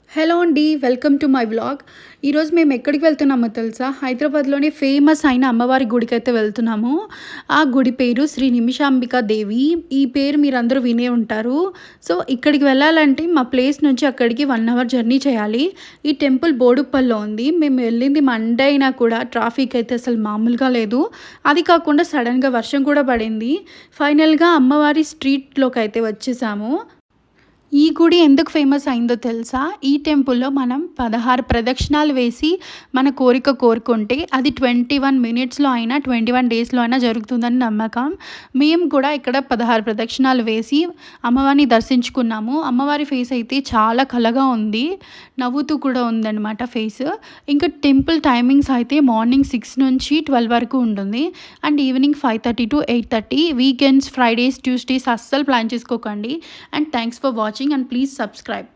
Hello అండి. Welcome to my vlog. ఈరోజు మేము ఎక్కడికి వెళ్తున్నామో తెలుసా? హైదరాబాద్‌లోని ఫేమస్ అయిన అమ్మవారి గుడికైతే వెళ్తున్నాము. ఆ గుడి పేరు శ్రీ నిమిషాంబికా దేవి. ఈ పేరు మీరందరూ వినే ఉంటారు. సో, ఇక్కడికి వెళ్ళాలంటే మా ప్లేస్ నుంచి అక్కడికి 1 అవర్ జర్నీ చేయాలి. ఈ టెంపుల్ బోడుప్పల్లో ఉంది. మేము వెళ్ళింది మండే అయినా కూడా ట్రాఫిక్ అయితే అసలు మామూలుగా లేదు. అది కాకుండా సడెన్‌గా వర్షం కూడా పడింది. ఫైనల్‌గా అమ్మవారి స్ట్రీట్‌లోకైతే వచ్చేసాము. ఈ గుడి ఎందుకు ఫేమస్ అయిందో తెలుసా? ఈ టెంపుల్‌లో మనం 16 ప్రదక్షిణాలు వేసి మన కోరిక కోరుకుంటే అది 21 మినిట్స్‌లో అయినా, 21 డేస్‌లో అయినా జరుగుతుందని నమ్మకం. మేము కూడా ఇక్కడ 16 ప్రదక్షిణాలు వేసి అమ్మవారిని దర్శించుకున్నాము. అమ్మవారి ఫేస్ అయితే చాలా కళగా ఉంది. నవ్వుతూ కూడా ఉందన్నమాట ఫేస్. ఇంకా టెంపుల్ టైమింగ్స్ అయితే మార్నింగ్ 6 నుంచి 12 వరకు ఉంటుంది. And evening 5:30 to 8:30. Weekends, Fridays, Tuesdays అస్సలు ప్లాన్ చేసుకోకండి. And thanks for watching and please subscribe.